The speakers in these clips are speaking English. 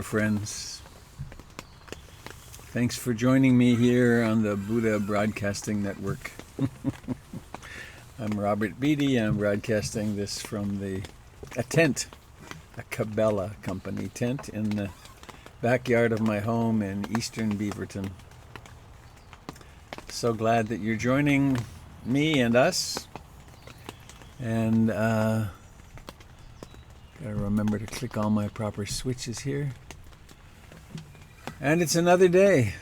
Friends. Thanks for joining me here on the Buddha Broadcasting Network. I'm Robert Beatty. I'm broadcasting this from a tent, a Cabela Company tent in the backyard of my home in eastern Beaverton. So glad that you're joining me and us. And gotta remember to click all my proper switches here. And it's another day.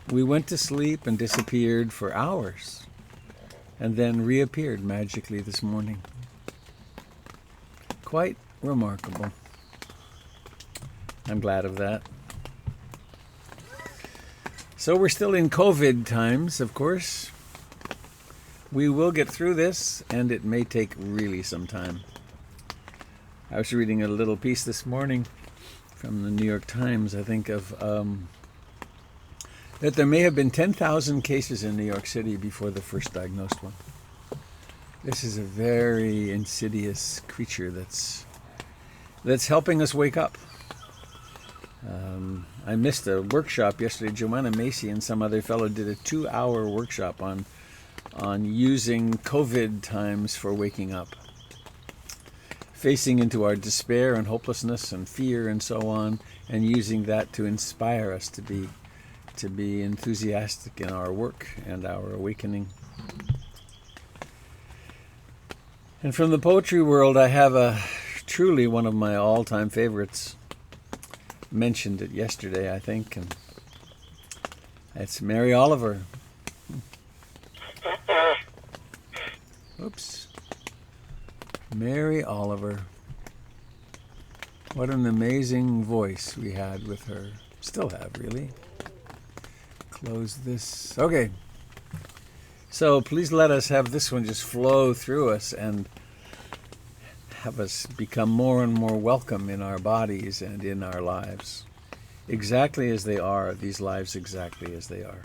We went to sleep and disappeared for hours and then reappeared magically this morning. Quite remarkable. I'm glad of that. So we're still in COVID times, of course. We will get through this, and it may take really some time. I was reading a little piece this morning from the New York Times, I think, of that there may have been 10,000 cases in New York City before the first diagnosed one. This is a very insidious creature that's helping us wake up. I missed a workshop yesterday. Joanna Macy and some other fellow did a 2-hour workshop on using COVID times for waking up. Facing into our despair and hopelessness and fear and so on, and using that to inspire us to be enthusiastic in our work and our awakening. And from the poetry world, I have truly one of my all-time favorites. Mentioned it yesterday, I think, and it's Mary Oliver. Oops. Mary Oliver. What an amazing voice we had with her. Still have, really. Close this. Okay. So please let us have this one just flow through us and have us become more and more welcome in our bodies and in our lives. Exactly as they are, these lives exactly as they are.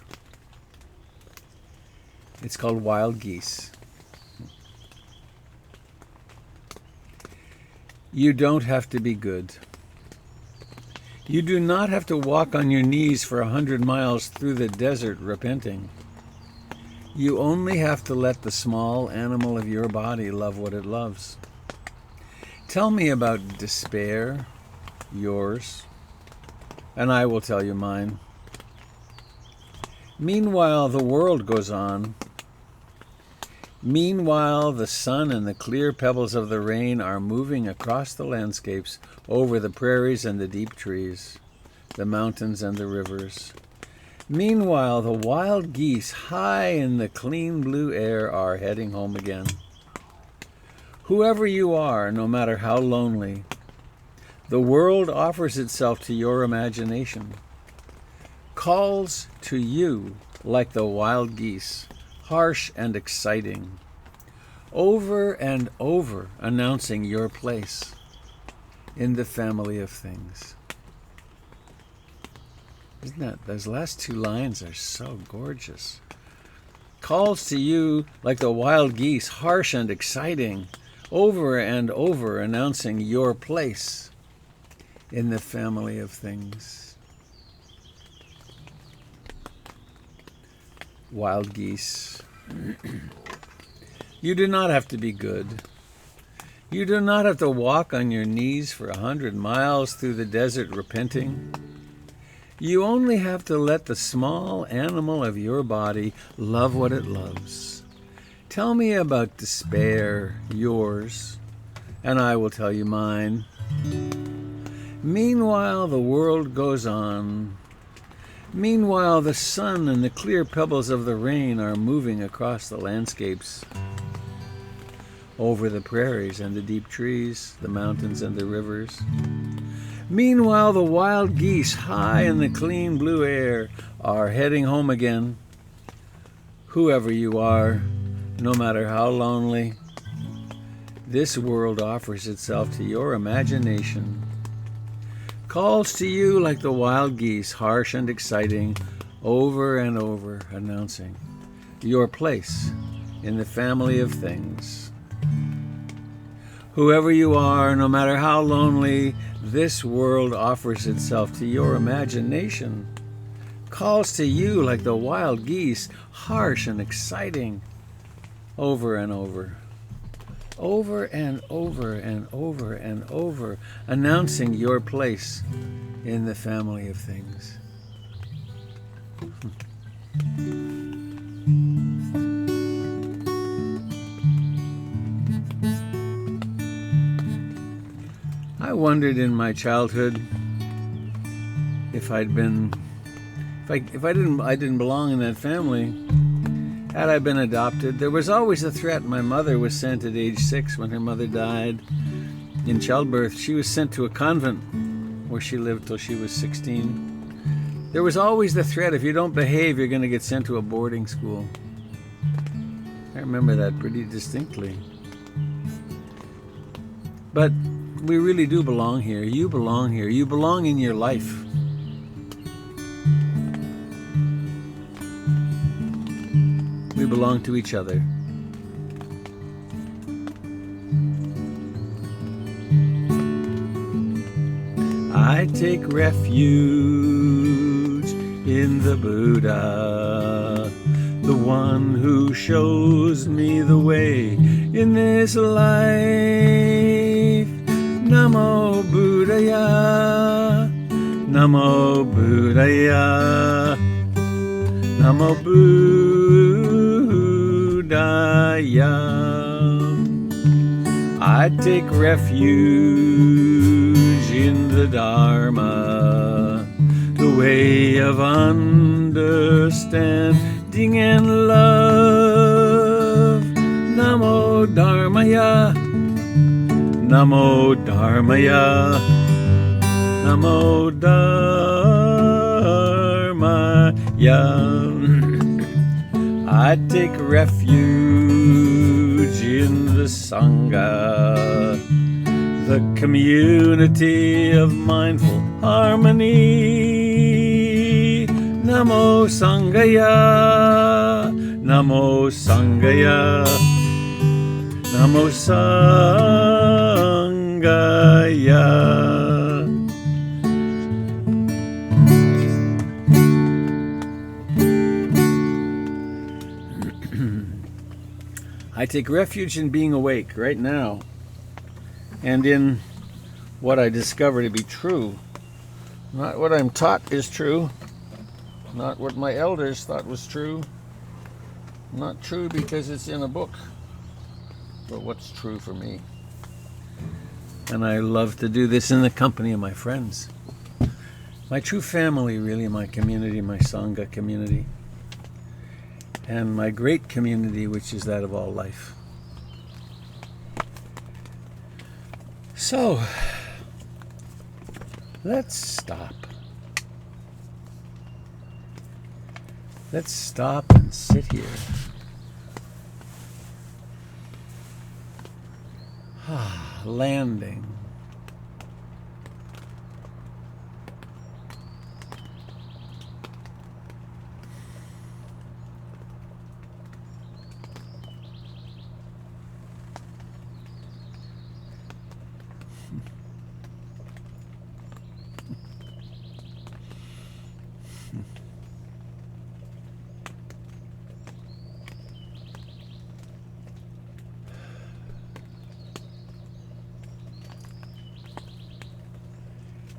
It's called Wild Geese. You don't have to be good. You do not have to walk on your knees for 100 miles through the desert repenting. You only have to let the small animal of your body love what it loves. Tell me about despair, yours, and I will tell you mine. Meanwhile, the world goes on. Meanwhile, the sun and the clear pebbles of the rain are moving across the landscapes, over the prairies and the deep trees, the mountains and the rivers. Meanwhile, the wild geese, high in the clean blue air, are heading home again. Whoever you are, no matter how lonely, the world offers itself to your imagination, calls to you like the wild geese, harsh and exciting, over and over announcing your place in the family of things. Isn't that, those last two lines are so gorgeous. Calls to you like the wild geese, harsh and exciting, over and over announcing your place in the family of things. Wild geese. You do not have to be good. You do not have to walk on your knees for 100 miles through the desert repenting. You only have to let the small animal of your body love what it loves. Tell me about despair, yours, and I will tell you mine. Meanwhile, the world goes on. Meanwhile, the sun and the clear pebbles of the rain are moving across the landscapes, over the prairies and the deep trees, the mountains and the rivers. Meanwhile, the wild geese, high in the clean blue air, are heading home again. Whoever you are, no matter how lonely, this world offers itself to your imagination, calls to you like the wild geese, harsh and exciting, over and over announcing your place in the family of things. Whoever you are, no matter how lonely, this world offers itself to your imagination, calls to you like the wild geese, harsh and exciting, over and over. Over and over and over and over, announcing your place in the family of things. I wondered in my childhood if I didn't belong in that family. Had I been adopted, there was always a threat. My mother was sent at age 6 when her mother died in childbirth. She was sent to a convent where she lived till she was 16. There was always the threat, if you don't behave, you're going to get sent to a boarding school. I remember that pretty distinctly. But we really do belong here. You belong here. You belong in your life. We belong to each other. I take refuge in the Buddha, the one who shows me the way in this life. Namo Buddhaya, Namo Buddhaya, Namo Buddhaya. I take refuge in the Dharma, the way of understanding and love. Namo Dharmaya, Namo Dharmaya, Namo Dharmaya. I take refuge in the Sangha, the community of mindful harmony. Namo Sanghaya, Namo Sanghaya, Namo Sanghaya. I take refuge in being awake right now and in what I discover to be true. Not what I'm taught is true, not what my elders thought was true, not true because it's in a book, but what's true for me. And I love to do this in the company of my friends. My true family, really, my community, my Sangha community. And my great community, which is that of all life. So, let's stop. Let's stop and sit here. Landing.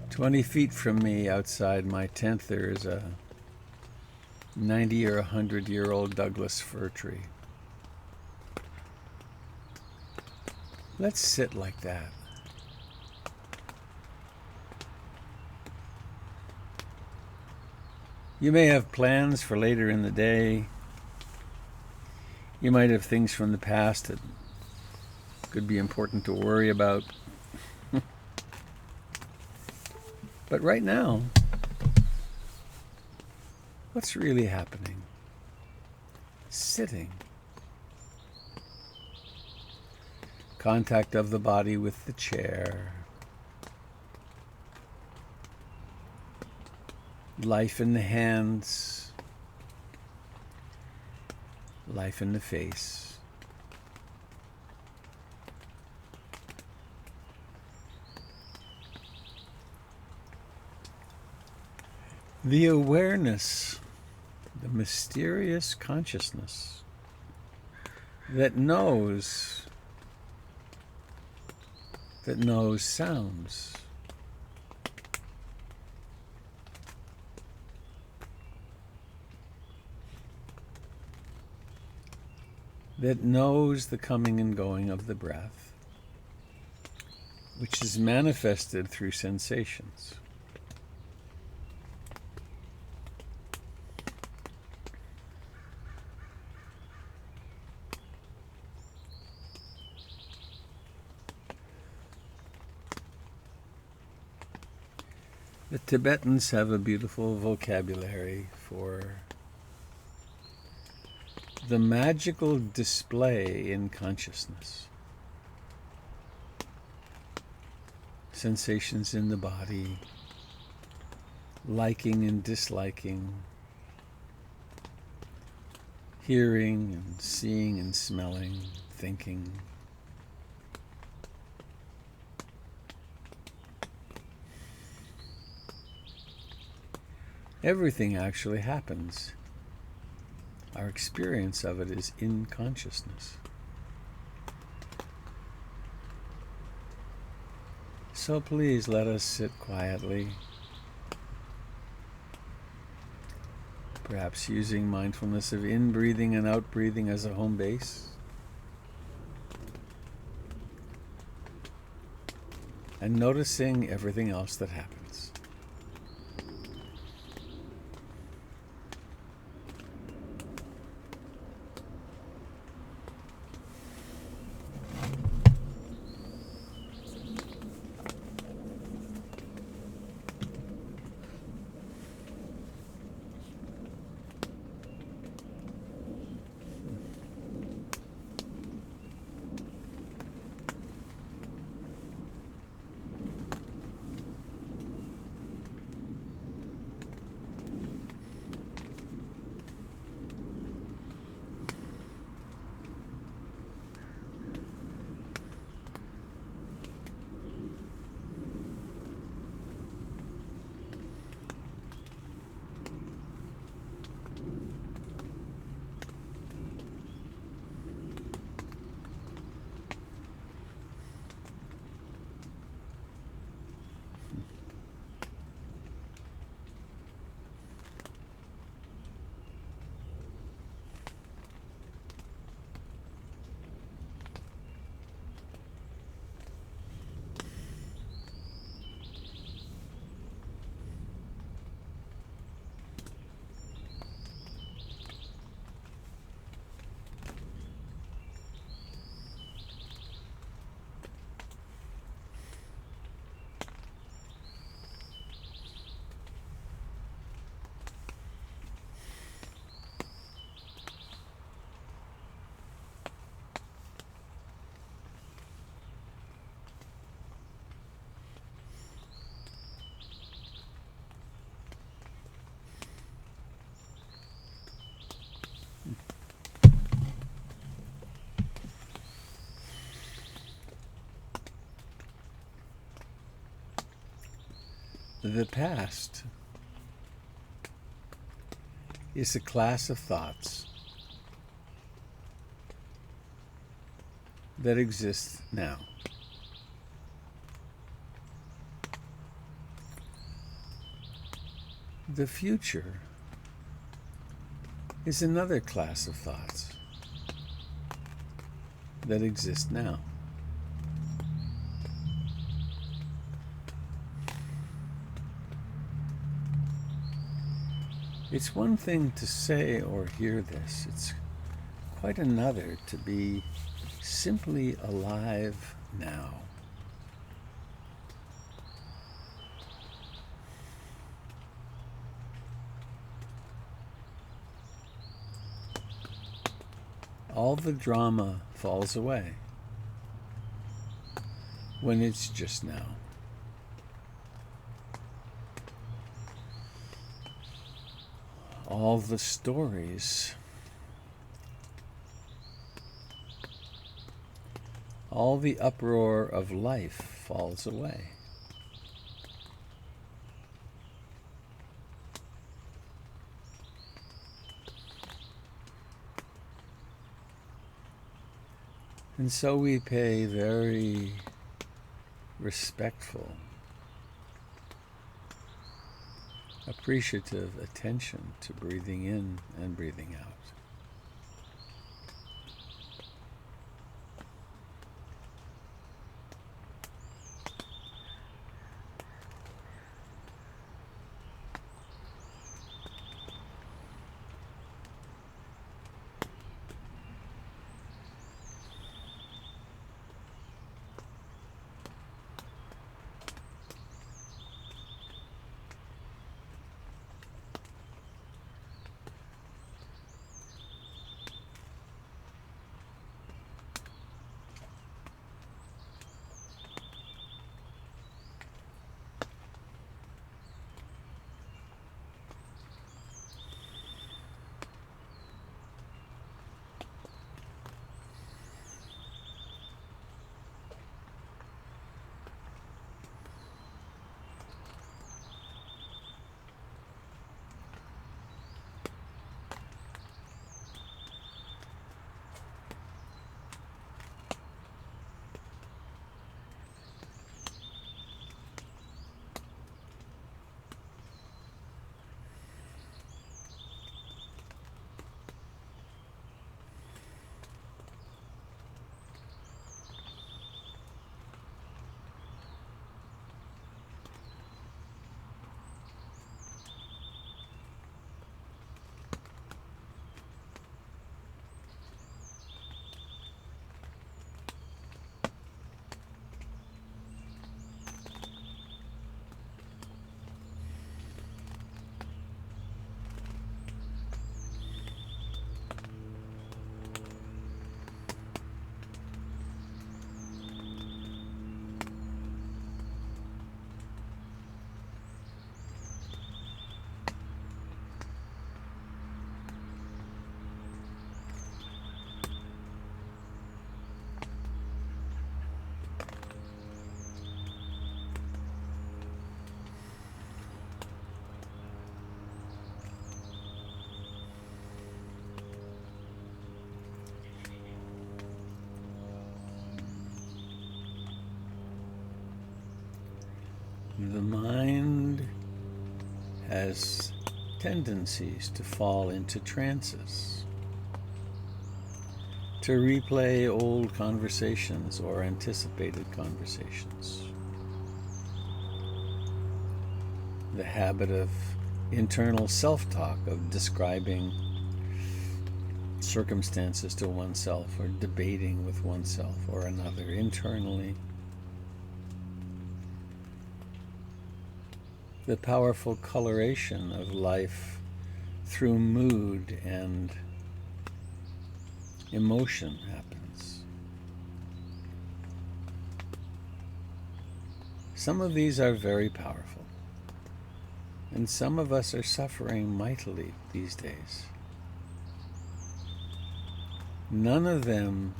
"20 feet from me outside my tent there is a 90 or 100-year-old Douglas fir tree. Let's sit like that. You may have plans for later in the day. You might have things from the past that could be important to worry about. But right now, what's really happening? Sitting. Contact of the body with the chair. Life in the hands. Life in the face. The awareness, the mysterious consciousness that knows sounds, that knows the coming and going of the breath, which is manifested through sensations. The Tibetans have a beautiful vocabulary for the magical display in consciousness. Sensations in the body, liking and disliking, hearing and seeing and smelling, thinking. Everything actually happens. Our experience of it is in consciousness. So please let us sit quietly, perhaps using mindfulness of in-breathing and out-breathing as a home base, and noticing everything else that happens. The past is a class of thoughts that exists now. The future is another class of thoughts that exist now. It's one thing to say or hear this. It's quite another to be simply alive now. All the drama falls away when it's just now. All the stories, all the uproar of life falls away. And so we pay very respectful, appreciative attention to breathing in and breathing out. The mind has tendencies to fall into trances, to replay old conversations or anticipated conversations. The habit of internal self-talk, of describing circumstances to oneself or debating with oneself or another internally. The powerful coloration of life through mood and emotion happens. Some of these are very powerful, and some of us are suffering mightily these days. None of them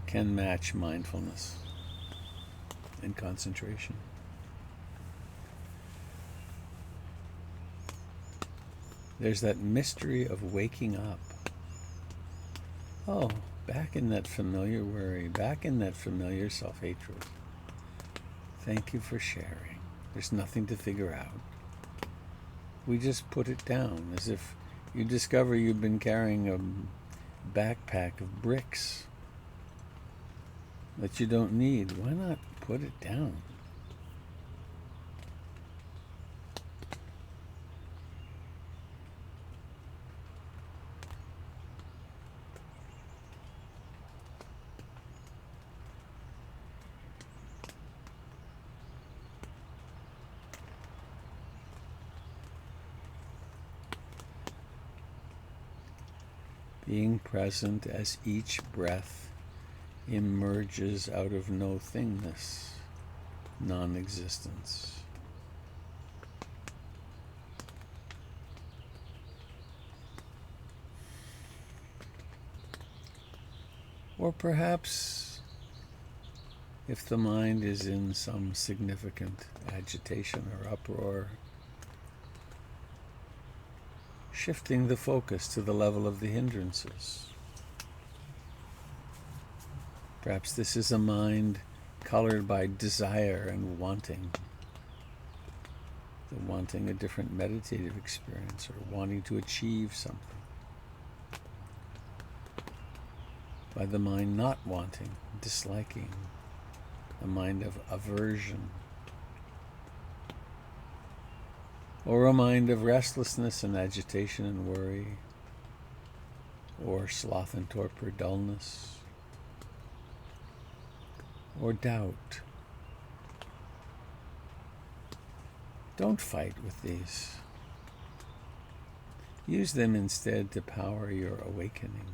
can match mindfulness and concentration. There's that mystery of waking up. Oh, back in that familiar worry, back in that familiar self-hatred. Thank you for sharing. There's nothing to figure out. We just put it down, as if you discover you've been carrying a backpack of bricks that you don't need. Why not put it down? Being present as each breath emerges out of no-thingness, non-existence. Or perhaps, if the mind is in some significant agitation or uproar, shifting the focus to the level of the hindrances. Perhaps this is a mind colored by desire and wanting. The wanting a different meditative experience or wanting to achieve something. By the mind not wanting, disliking, a mind of aversion. Or a mind of restlessness and agitation and worry, or sloth and torpor, dullness, or doubt. Don't fight with these. Use them instead to power your awakening.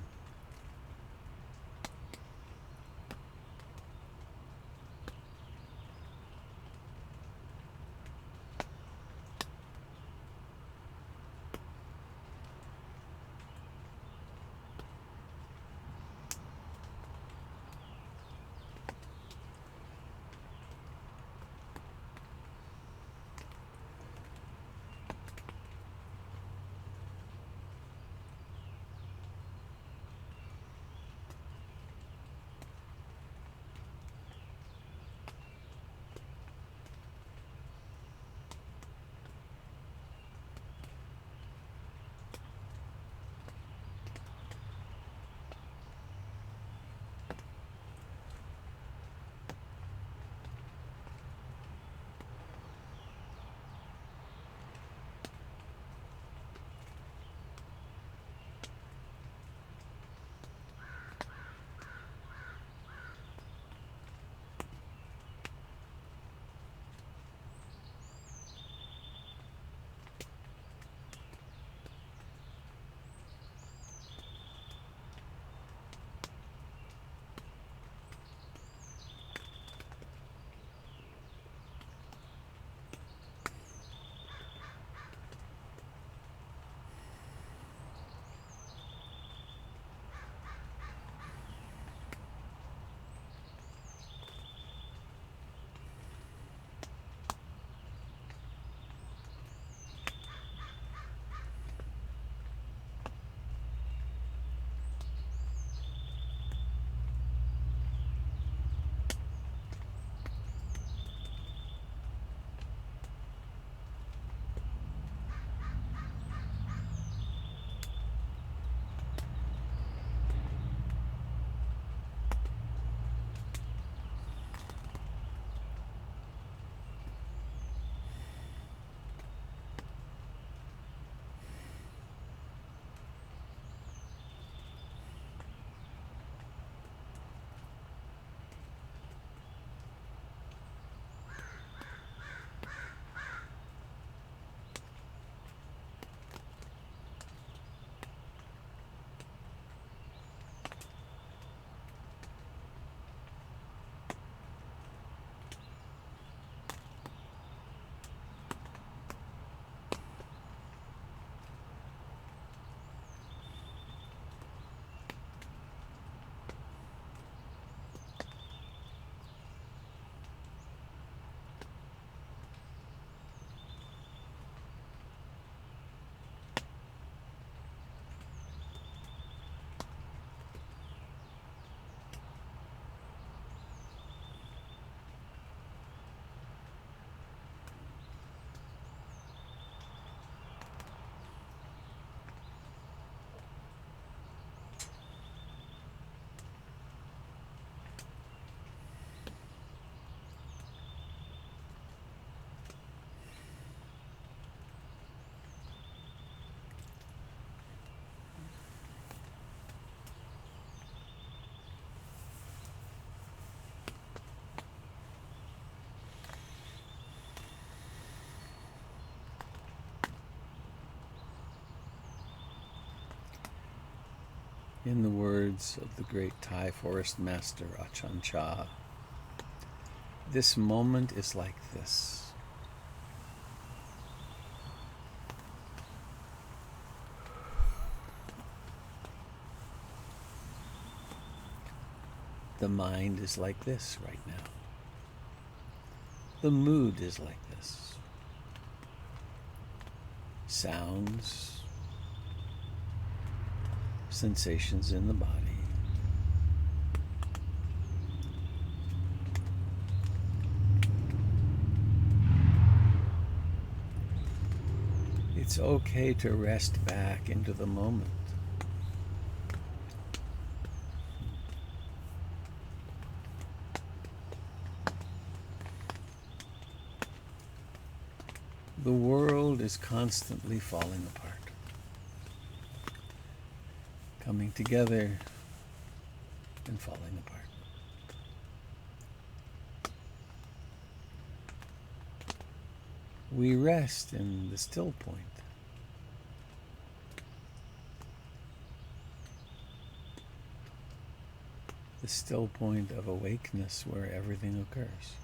In the words of the great Thai forest master Ajahn Chah, this moment is like this. The mind is like this right now. The mood is like this. Sounds, sensations in the body, It's okay to rest back into the moment. The world is constantly falling apart, coming together and falling apart. We rest in the still point. The still point of awakeness where everything occurs.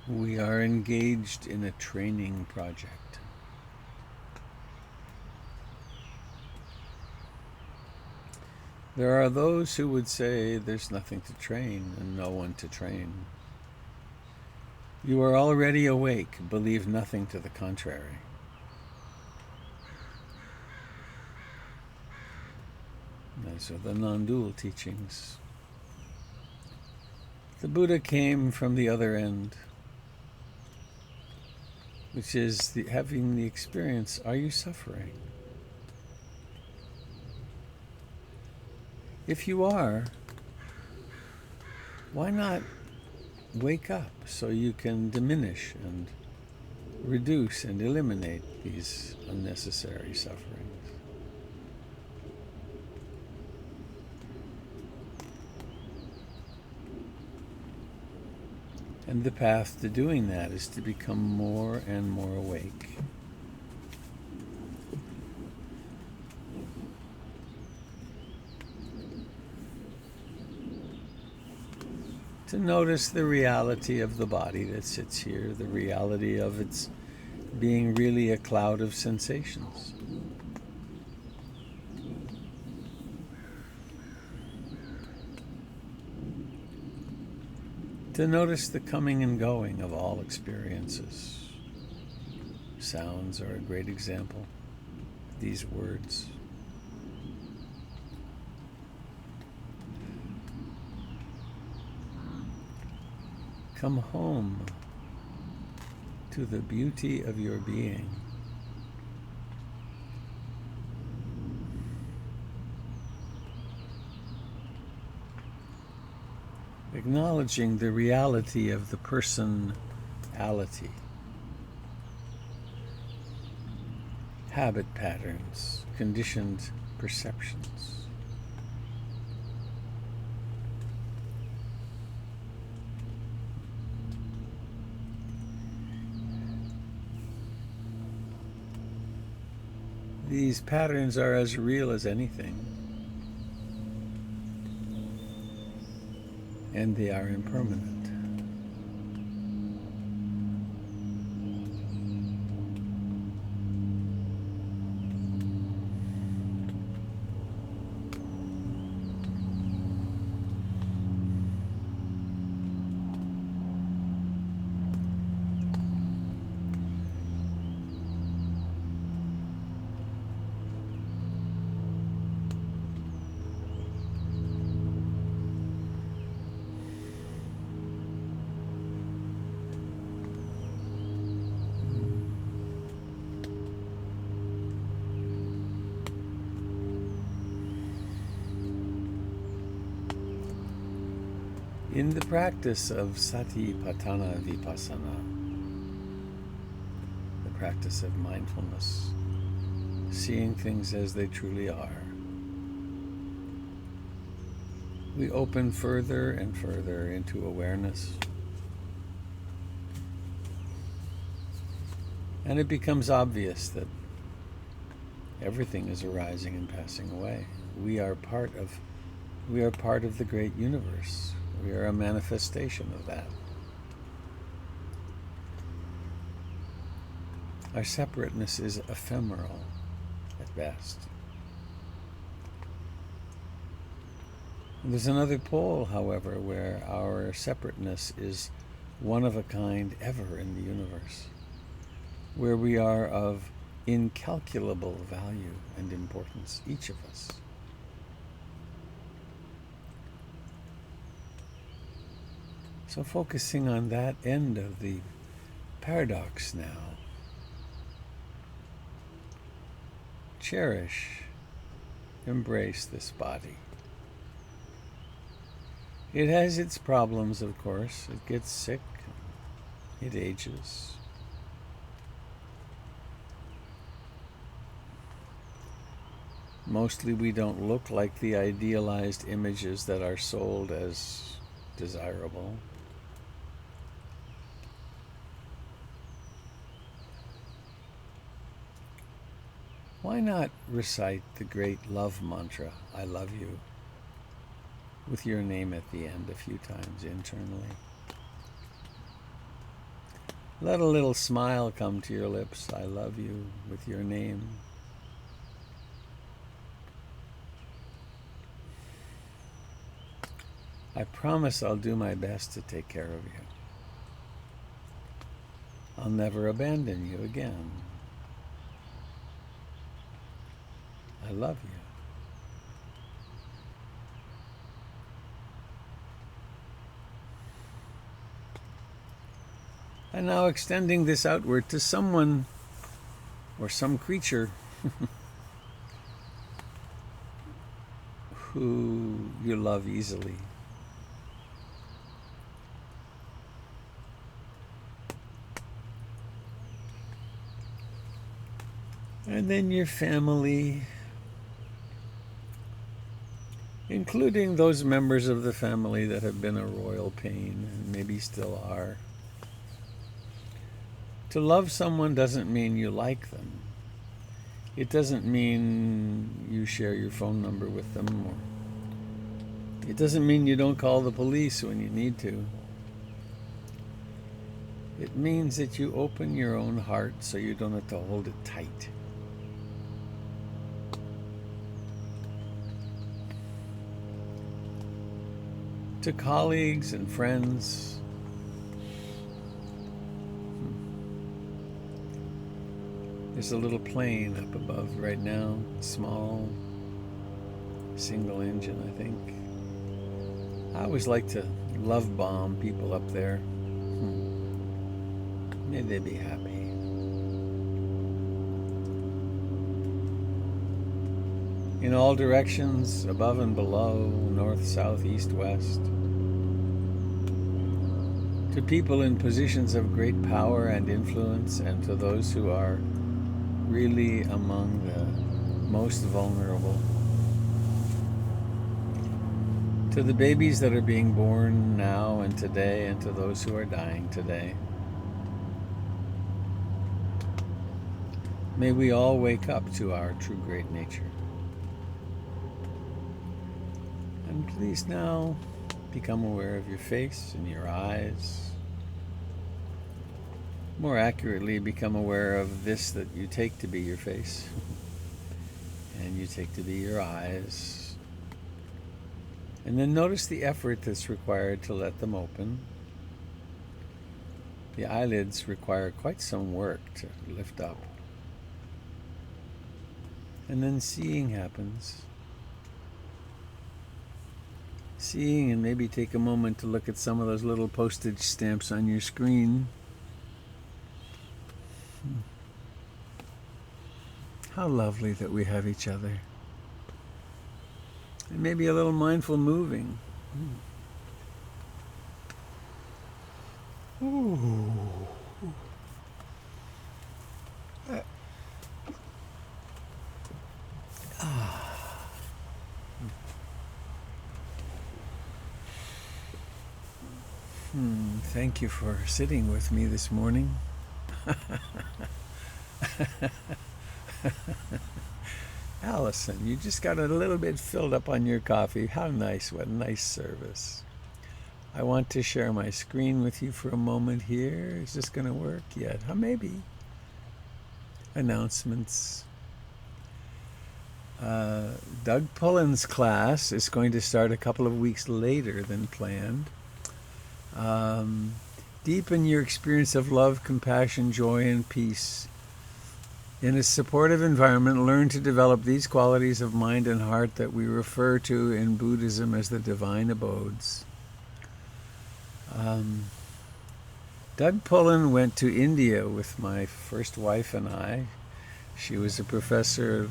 We are engaged in a training project. There are those who would say there's nothing to train and no one to train. You are already awake, believe nothing to the contrary. Those are the non-dual teachings. The Buddha came from the other end, which is having the experience, are you suffering? If you are, why not wake up so you can diminish and reduce and eliminate these unnecessary sufferings? And the path to doing that is to become more and more awake. To notice the reality of the body that sits here, the reality of its being really a cloud of sensations. To notice the coming and going of all experiences. Sounds are a great example. These words. Come home to the beauty of your being. Acknowledging the reality of the personality, habit patterns, conditioned perceptions. These patterns are as real as anything, and they are impermanent. In the practice of Satipatthana Vipassana, the practice of mindfulness, seeing things as they truly are, we open further and further into awareness, and it becomes obvious that everything is arising and passing away. We are part of the great universe. We are a manifestation of that. Our separateness is ephemeral at best. And there's another pole, however, where our separateness is one of a kind ever in the universe, where we are of incalculable value and importance, each of us. So focusing on that end of the paradox now, cherish, embrace this body. It has its problems, of course. It gets sick, it ages. Mostly we don't look like the idealized images that are sold as desirable. Why not recite the great love mantra, I love you, with your name at the end a few times internally? Let a little smile come to your lips, I love you, with your name. I promise I'll do my best to take care of you. I'll never abandon you again. I love you. And now extending this outward to someone or some creature who you love easily. And then your family, including those members of the family that have been a royal pain and maybe still are. To love someone doesn't mean you like them. It doesn't mean you share your phone number with them, or it doesn't mean you don't call the police when you need to. It means that you open your own heart so you don't have to hold it tight. To colleagues and friends, there's a little plane up above right now, small, single engine, I think. I always like to love bomb people up there. May they be happy. In all directions, above and below, north, south, east, west. To people in positions of great power and influence, and to those who are really among the most vulnerable. To the babies that are being born now and today, and to those who are dying today. May we all wake up to our true great nature. And please now become aware of your face and your eyes. More accurately, become aware of this that you take to be your face and you take to be your eyes. And then notice the effort that's required to let them open. The eyelids require quite some work to lift up. And then seeing happens. Seeing, and maybe take a moment to look at some of those little postage stamps on your screen. How lovely that we have each other. And maybe a little mindful moving. Ooh. Thank you for sitting with me this morning. Allison, you just got a little bit filled up on your coffee. How nice, what nice service. I want to share my screen with you for a moment here. Is this going to work yet? Maybe. Announcements. Doug Pullen's class is going to start a couple of weeks later than planned. Deepen your experience of love, compassion, joy, and peace. In a supportive environment, learn to develop these qualities of mind and heart that we refer to in Buddhism as the divine abodes. Doug Pullen went to India with my first wife and I. She was a professor of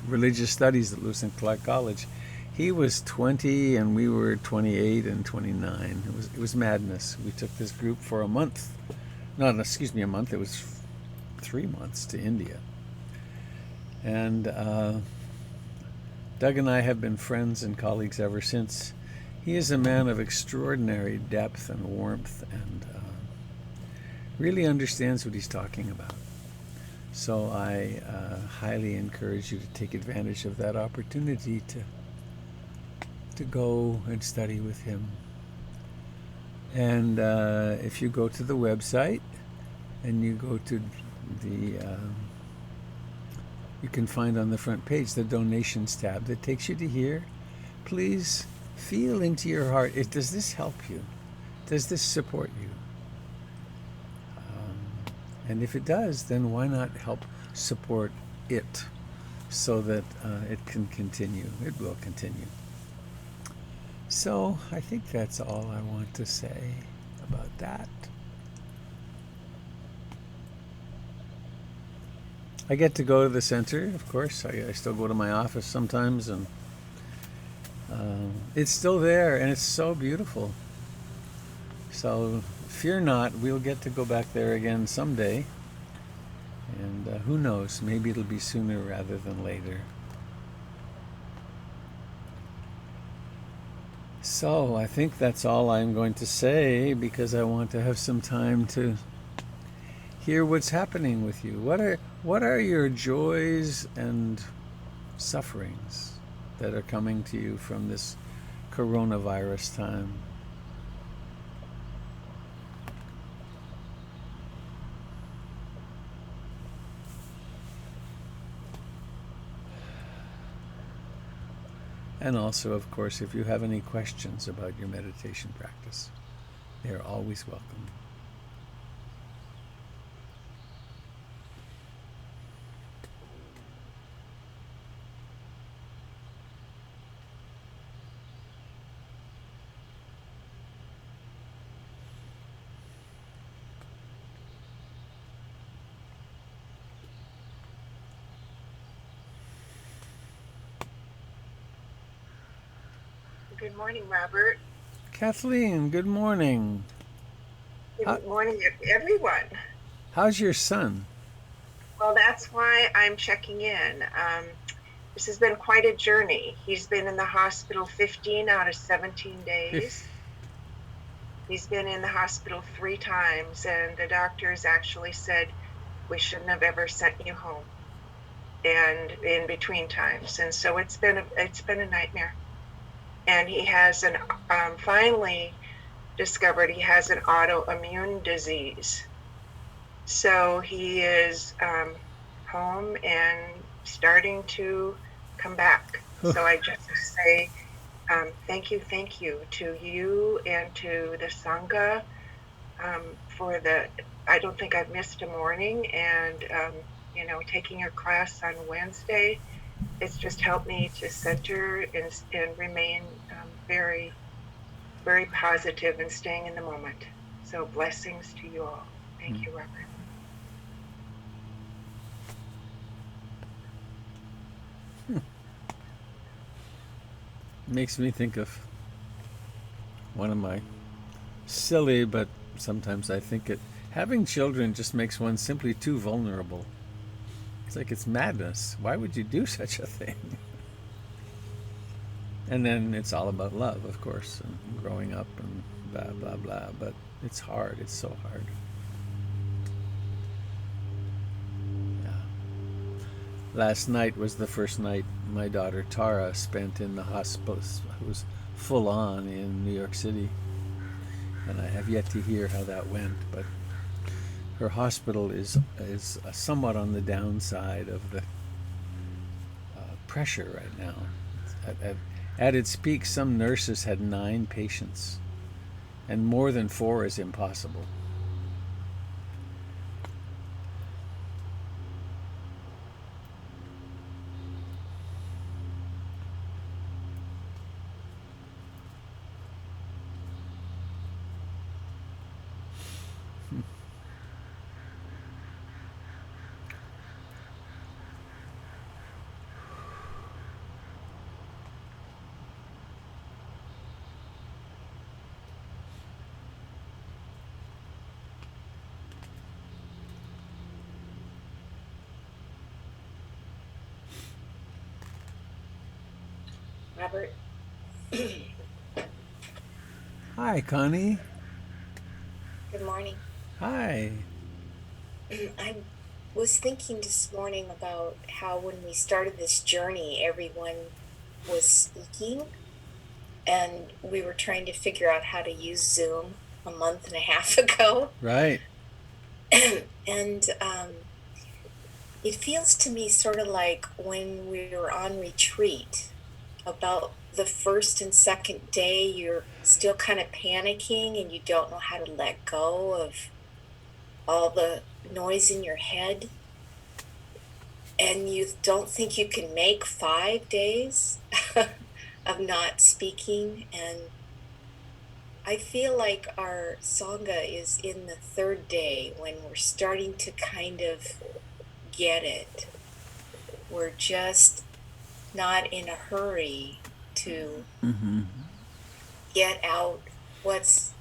religious studies at Lewis and Clark College. He was 20 and we were 28 and 29. It was madness. We took this group for a month. No, excuse me, a month. It was 3 months to India. And Doug and I have been friends and colleagues ever since. He is a man of extraordinary depth and warmth and really understands what he's talking about. So I highly encourage you to take advantage of that opportunity to go and study with him. And if you go to the website and you go to the you can find on the front page the donations tab that takes you to here. Please feel into your heart. Does this help you? Does this support you? And if it does, then why not help support it so that it can continue? It will continue. So I think that's all I want to say about that. I get to go to the center, of course. I still go to my office sometimes, and it's still there, and it's so beautiful. So fear not, we'll get to go back there again someday. And who knows, maybe it'll be sooner rather than later. So I think that's all I'm going to say, because I want to have some time to hear what's happening with you. What are your joys and sufferings that are coming to you from this coronavirus time? And also, of course, if you have any questions about your meditation practice, they are always welcome. Good morning, Robert. Kathleen, good morning. How, Good morning, everyone. how's your son? Well, that's why I'm checking in. This has been quite a journey. He's been in the hospital 15 out of 17 days. He's been in the hospital 3 times, and the doctors actually said we shouldn't have ever sent you home. And in between times, and so it's been a nightmare. And he has finally discovered he has an autoimmune disease. So he is home and starting to come back. So I just say thank you to you and to the Sangha for I don't think I've missed a morning, and taking your class on Wednesday, it's just helped me to center and remain very, very positive and staying in the moment. So blessings to you all. Thank you, Robert. Makes me think of one of my silly, but sometimes I think it. Having children just makes one simply too vulnerable. It's like it's madness. Why would you do such a thing? And then it's all about love, of course, and growing up and blah, blah, blah. But it's hard. It's so hard. Yeah. Last night was the first night my daughter Tara spent in the hospital. It was full on in New York City. And I have yet to hear how that went. But her hospital is somewhat on the downside of the pressure right now. At its peak, some nurses had 9 patients, and more than 4 is impossible. Robert. Hi, Connie. Good morning. Hi. I was thinking this morning about how when we started this journey, everyone was speaking, and we were trying to figure out how to use Zoom a month and a half ago. Right. And it feels to me sort of like when we were on retreat, about the first and second day, you're still kind of panicking and you don't know how to let go of all the noise in your head. And you don't think you can make 5 days of not speaking. And I feel like our Sangha is in the 3rd day when we're starting to kind of get it. We're just not in a hurry to get out what's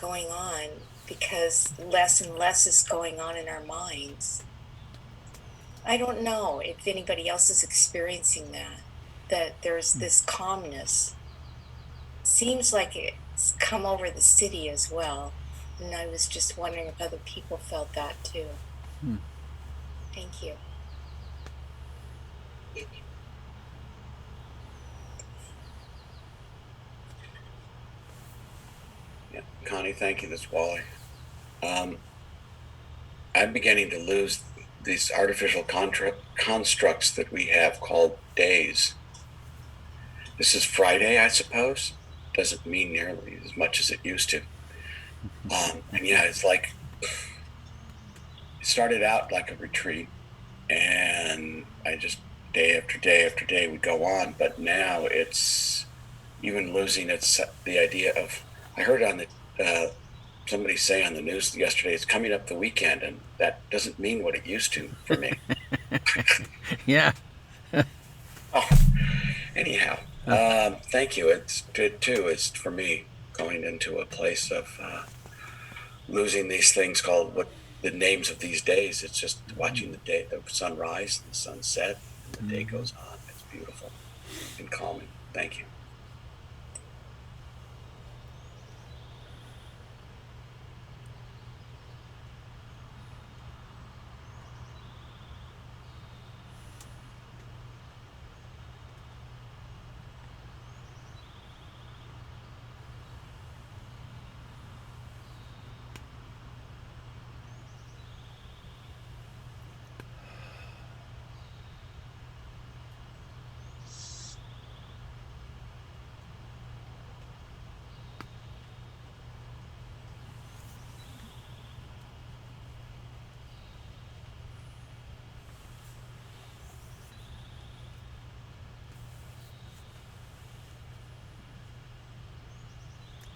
going on, because less and less is going on in our minds. I don't know if anybody else is experiencing that, that there's this calmness. Seems like it's come over the city as well. And I was just wondering if other people felt that too. Hmm. Thank you. Yeah, Connie, thank you. That's Wally. Um, I'm beginning to lose these artificial constructs that we have called days. This is Friday, I suppose. Doesn't mean nearly as much as it used to. And yeah, it's like it started out like a retreat, and I just day after day after day would go on. But now it's even losing its the idea of. I heard on the somebody say on the news yesterday, it's coming up the weekend, and that doesn't mean what it used to for me. Yeah. Oh, anyhow, thank you. It's good too. It's for me going into a place of losing these things called what the names of these days. It's just watching the day, the sunrise, and the sunset, and the day goes on. It's beautiful and calming. Thank you.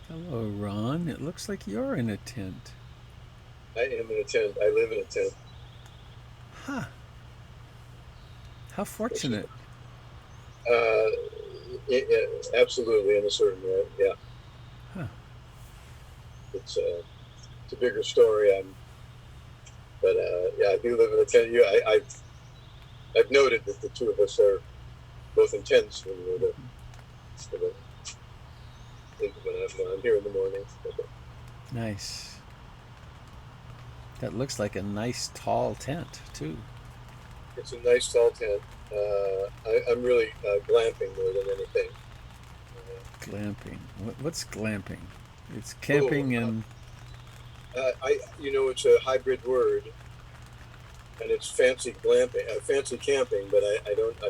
Hello, Ron. It looks like you're in a tent. I am in a tent. I live in a tent. Huh. How fortunate. Uh, Absolutely, in a certain way. Yeah, Huh. it's a bigger story. But yeah, I do live in a tent. I've noted that the two of us are both in tents when I'm here in the morning. Nice. That looks like a nice tall tent, too. It's a nice tall tent. I'm really glamping more than anything. Glamping. What's glamping? It's Oh, camping and. it's a hybrid word, and it's fancy glamping, fancy camping, but I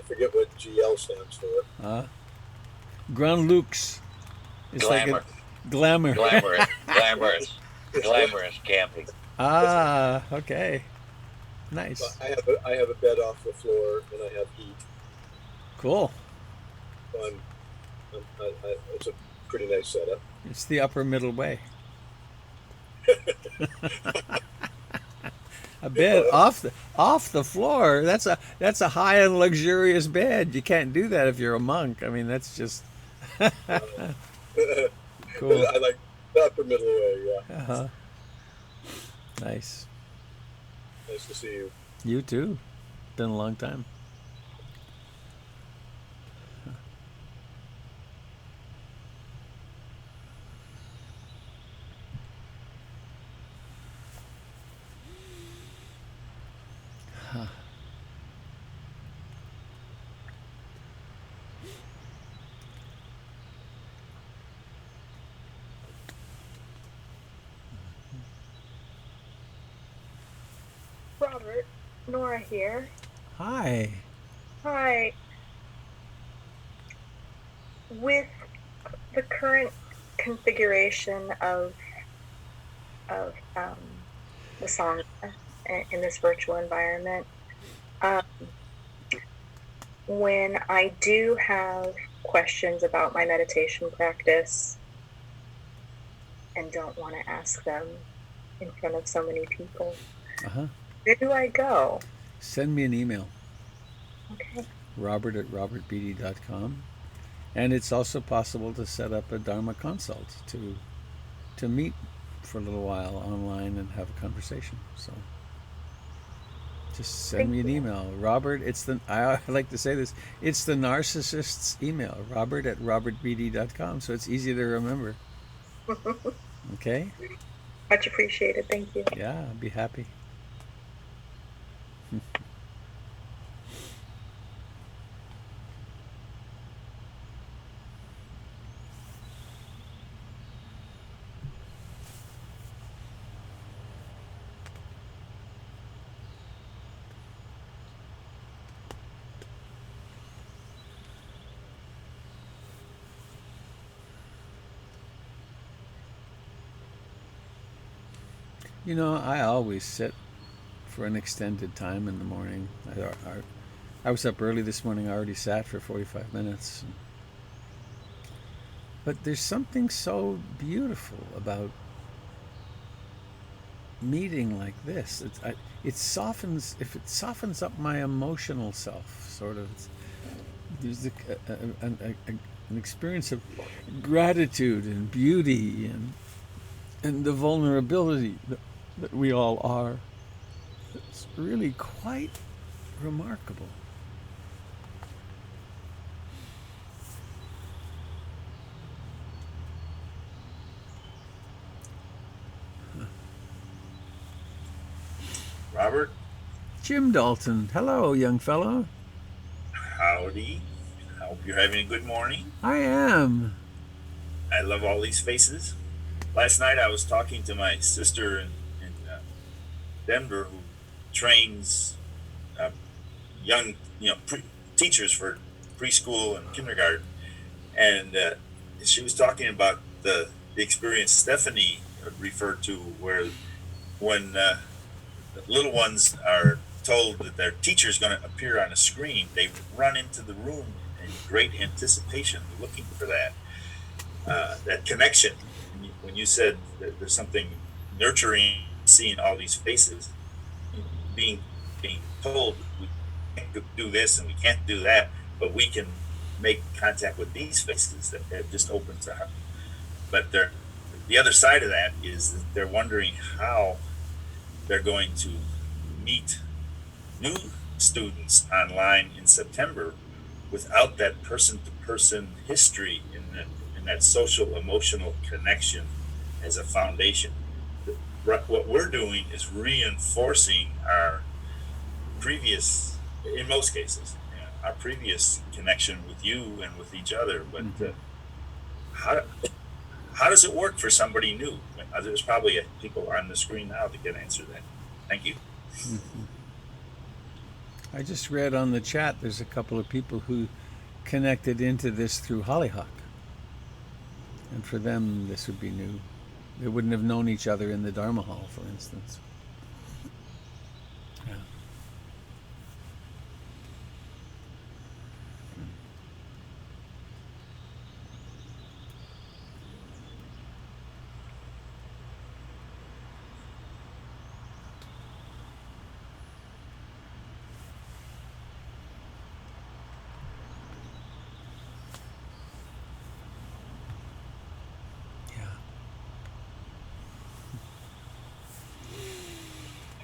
forget what GL stands for. Grand Lux. It's Glamour. like a glamour. Glamorous camping. Okay. Nice. I have a bed off the floor, and I have heat. Cool. So it's a pretty nice setup. It's the upper middle way. A bed off the floor. That's a high and luxurious bed. You can't do that if you're a monk. I mean, that's just cool. I like the upper middle way. Yeah. Uh-huh. Nice. Nice to see you. You too. Been a long time. Robert, Nora here. Hi. Hi. With the current configuration of the song in this virtual environment, um, when I do have questions about my meditation practice and don't want to ask them in front of so many people, where do I go? Send me an email. Okay. Robert@robertbeatty.com. And it's also possible to set up a Dharma consult to meet for a little while online and have a conversation. So Just send me an email. Robert, I like to say this, it's the narcissist's email, robert@robertbeatty.com, so it's easy to remember. Okay? Much appreciated. Thank you. Yeah, I'd be happy. You know, I always sit for an extended time in the morning. I was up early this morning. I already sat for 45 minutes. But there's something so beautiful about meeting like this. It softens, if it softens up my emotional self, sort of. There's an experience of gratitude and beauty and the vulnerability that we all are. It's really quite remarkable. Robert, Jim Dalton, hello, young fellow. howdy. I hope you're having a good morning. I am. I love all these faces. Last night I was talking to my sister in Denver, who trains young, teachers for preschool and kindergarten, and she was talking about the experience Stephanie referred to, where when the little ones are told that their teacher is going to appear on a screen, they run into the room in great anticipation, looking for that connection. When you said that there's something nurturing, seeing all these faces, being told we can't do this and we can't do that, but we can make contact with these faces, that just opens the heart. But the other side of that is that they're wondering how they're going to meet new students online in September without that person-to-person history in that social emotional connection as a foundation. What we're doing is reinforcing our previous, in most cases, our previous connection with you and with each other. But how does it work for somebody new? There's probably people on the screen now that can answer that. Thank you. Mm-hmm. I just read on the chat there's a couple of people who connected into this through Hollyhock. And for them, this would be new. They wouldn't have known each other in the Dharma Hall, for instance. Yeah.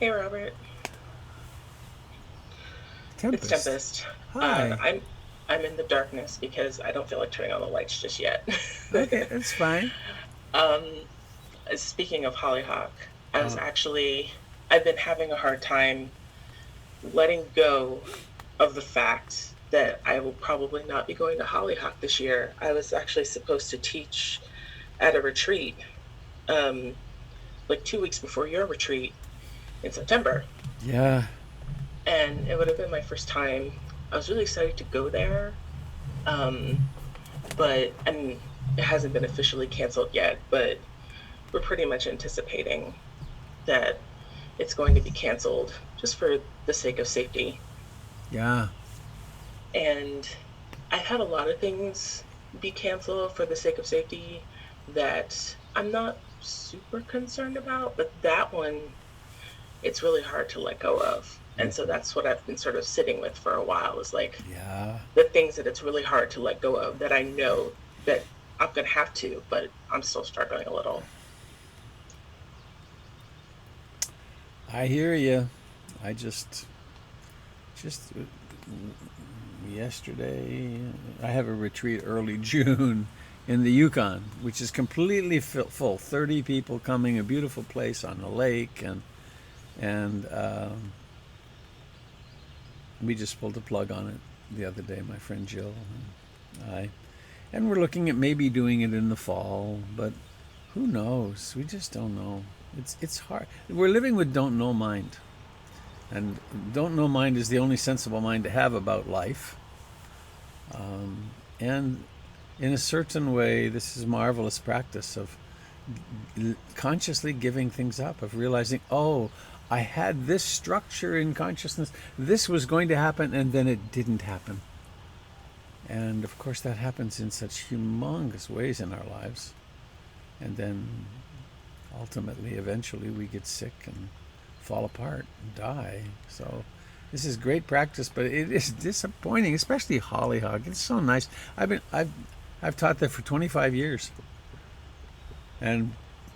Hey, Robert. Tempest. It's Tempest. Hi. I'm in the darkness because I don't feel like turning on the lights just yet. Okay, that's fine. Speaking of Hollyhock, I've been having a hard time letting go of the fact that I will probably not be going to Hollyhock this year. I was actually supposed to teach at a retreat, like 2 weeks before your retreat in September. Yeah. And it would have been my first time. I was really excited to go there. But it hasn't been officially canceled yet, but we're pretty much anticipating that it's going to be canceled just for the sake of safety. Yeah. And I've had a lot of things be canceled for the sake of safety that I'm not super concerned about, but that one, it's really hard to let go of. And so that's what I've been sort of sitting with for a while, is like the things that it's really hard to let go of, that I know that I'm going to have to, but I'm still struggling a little. I hear you. I just just yesterday, I have a retreat early June in the Yukon, which is completely full. 30 people coming, a beautiful place on the lake, and we just pulled the plug on it the other day, my friend Jill and I. And we're looking at maybe doing it in the fall, but who knows? We just don't know. It's hard. We're living with don't know mind. And don't know mind is the only sensible mind to have about life. And in a certain way, this is marvelous practice of consciously giving things up, of realizing, oh, I had this structure in consciousness, this was going to happen, and then it didn't happen. And of course that happens in such humongous ways in our lives. And then ultimately, eventually, we get sick and fall apart and die. So this is great practice, but it is disappointing, especially hollyhock. It's so nice. I've taught there for 25 years. And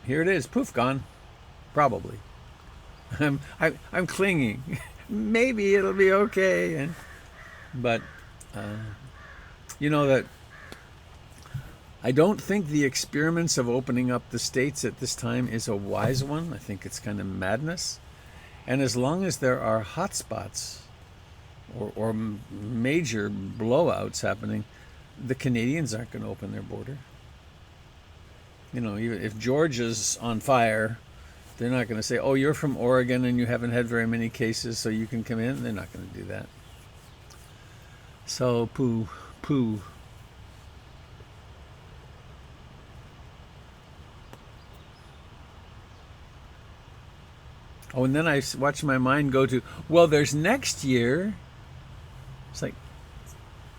here it is, poof, gone. Probably. I'm clinging. Maybe it'll be okay. But you know that I don't think the experiments of opening up the states at this time is a wise one. I think it's kind of madness. And as long as there are hot spots or major blowouts happening, the Canadians aren't going to open their border. You know, even if Georgia's on fire, they're not going to say, oh, you're from Oregon and you haven't had very many cases, so you can come in. They're not going to do that. So, poo. Oh, and then I watch my mind go to, well, there's next year. It's like,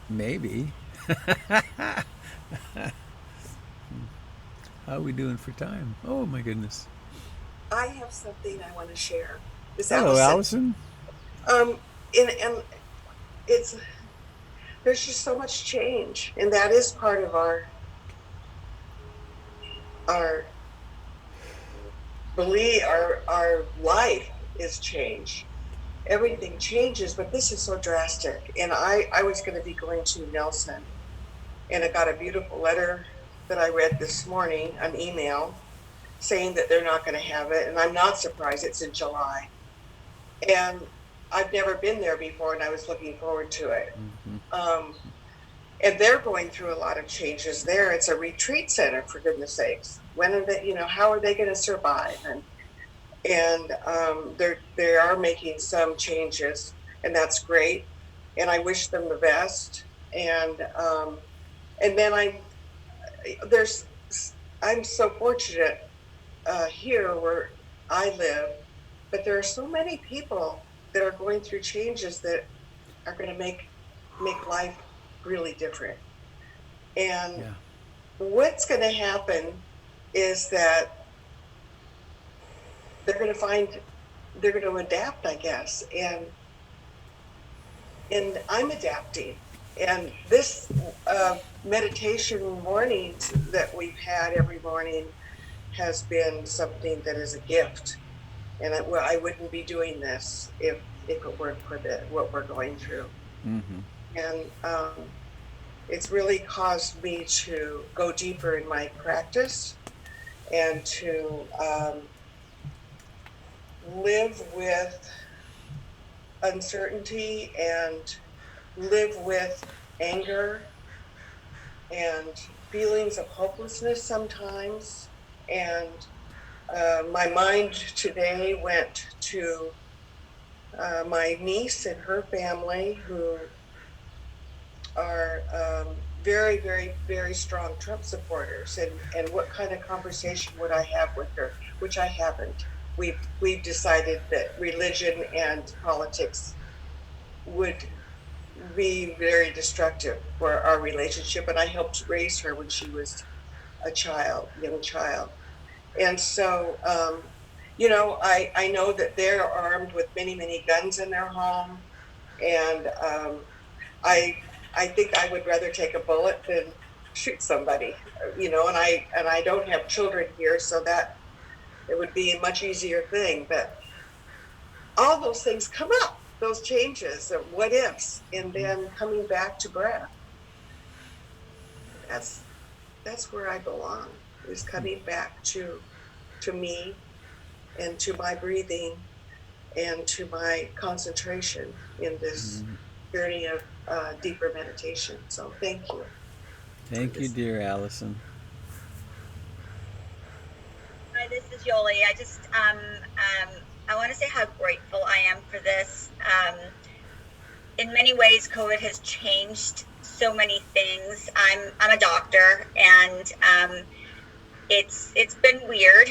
maybe. How are we doing for time? Oh, my goodness. I have something I want to share. This Hello, Allison. And it's there's just so much change, and that is part of our belief. Our life is change. Everything changes, but this is so drastic. And I was going to be going to Nelson, and I got a beautiful letter that I read this morning, an email, saying that they're not going to have it. And I'm not surprised. It's in July. And I've never been there before, and I was looking forward to it. Mm-hmm. And they're going through a lot of changes there. It's a retreat center, for goodness sakes. When are they, how are they going to survive? And they are making some changes, and that's great. And I wish them the best. And then I'm so fortunate here where I live, but there are so many people that are going through changes that are going to make life really different. And what's going to happen is that they're going to adapt, I guess. And I'm adapting. And this meditation mornings that we've had every morning has been something that is a gift. And I wouldn't be doing this if it weren't for what we're going through. Mm-hmm. And it's really caused me to go deeper in my practice and to live with uncertainty and live with anger and feelings of hopelessness sometimes. And my mind today went to my niece and her family, who are very, very, very strong Trump supporters. And what kind of conversation would I have with her? Which I haven't. We've decided that religion and politics would be very destructive for our relationship. And I helped raise her when she was a young child. And so, I know that they're armed with many, many guns in their home. And I think I would rather take a bullet than shoot somebody, and I don't have children here, so that it would be a much easier thing. But all those things come up, those changes, the what ifs, and then coming back to breath. That's where I belong, is coming back to me and to my breathing and to my concentration in this journey of deeper meditation. So thank you. Thank you, dear Allison. Hi, this is Yoli. I want to say how grateful I am for this. In many ways, COVID has changed so many things. I'm a doctor, and it's been weird.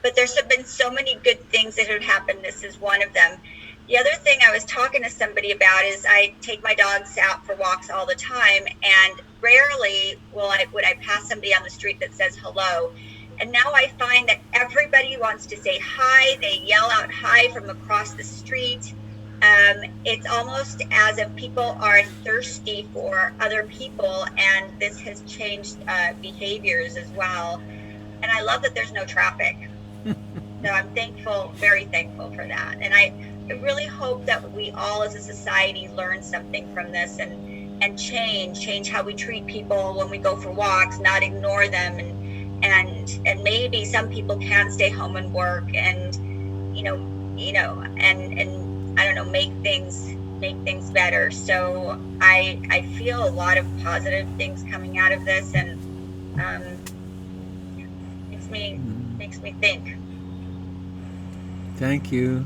But there's been so many good things that have happened. This is one of them. The other thing I was talking to somebody about is I take my dogs out for walks all the time, and rarely would I pass somebody on the street that says hello. And now I find that everybody wants to say hi. They yell out hi from across the street. It's almost as if people are thirsty for other people, and this has changed behaviors as well. And I love that there's no traffic. So I'm thankful, very thankful for that. And I really hope that we all as a society learn something from this and change how we treat people when we go for walks, not ignore them, and maybe some people can stay home and work and and I don't know, make things better. So I feel a lot of positive things coming out of this, and makes me think. Thank you.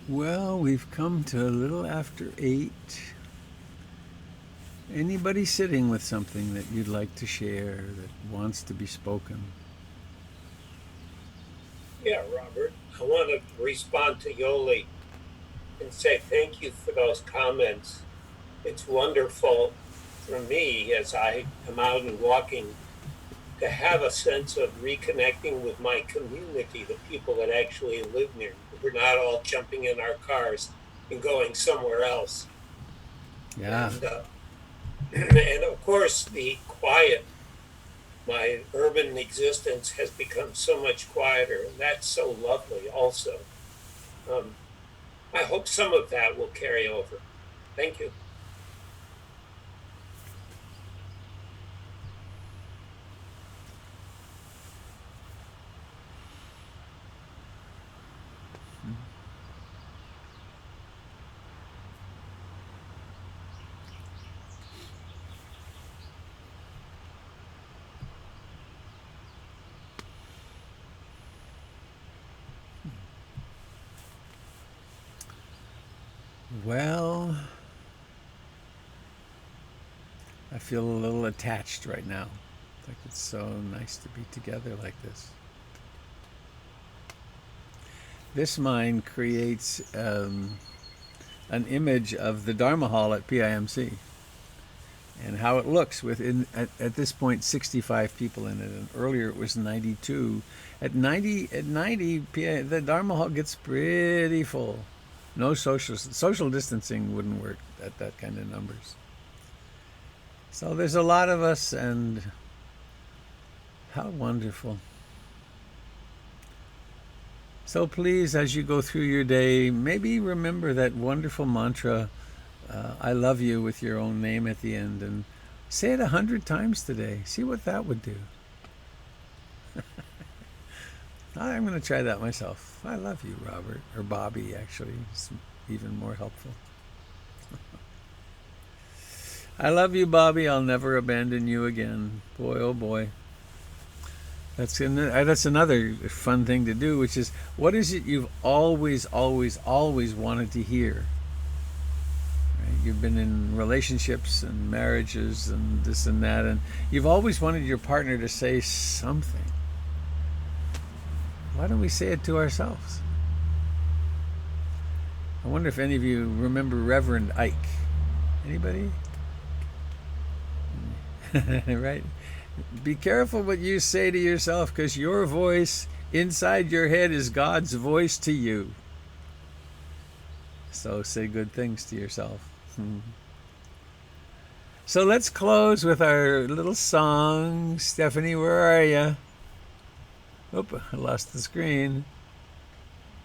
Well, we've come to a little after 8. Anybody sitting with something that you'd like to share, that wants to be spoken? Yeah, Robert, I want to respond to Yoli and say thank you for those comments. It's wonderful for me, as I am out and walking, to have a sense of reconnecting with my community, the people that actually live near me. We're not all jumping in our cars and going somewhere else. Yeah. And of course, the quiet. My urban existence has become so much quieter, and that's so lovely also. I hope some of that will carry over. Thank you. Well, I feel a little attached right now. Like it's so nice to be together like this. This mind creates an image of the Dharma Hall at PIMC and how it looks with, at this point, 65 people in it, and earlier it was 92. At 90, the Dharma Hall gets pretty full. No social distancing wouldn't work at that kind of numbers. So there's a lot of us, and how wonderful. So please, as you go through your day, maybe remember that wonderful mantra, I love you, with your own name at the end, and say it 100 times today. See what that would do. I'm going to try that myself. I love you, Robert, or Bobby, actually. It's even more helpful. I love you, Bobby. I'll never abandon you again. Boy, oh boy. That's another fun thing to do, which is, what is it you've always wanted to hear? Right? You've been in relationships and marriages and this and that, and you've always wanted your partner to say something. Why don't we say it to ourselves? I wonder if any of you remember Reverend Ike. Anybody? Right? Be careful what you say to yourself, because your voice inside your head is God's voice to you. So say good things to yourself. So let's close with our little song. Stephanie, where are you? Oop, I lost the screen.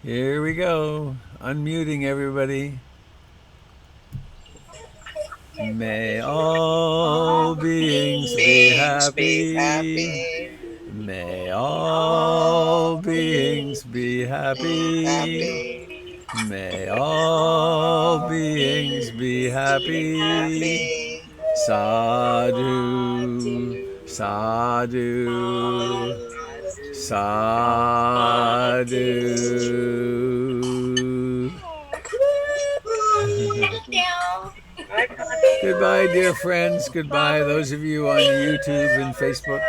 Here we go. Unmuting everybody. May all beings be happy. May all beings be happy. May all beings be happy. Sadhu, sadhu, sadhu. Goodbye, dear friends. Goodbye, those of you on YouTube and Facebook.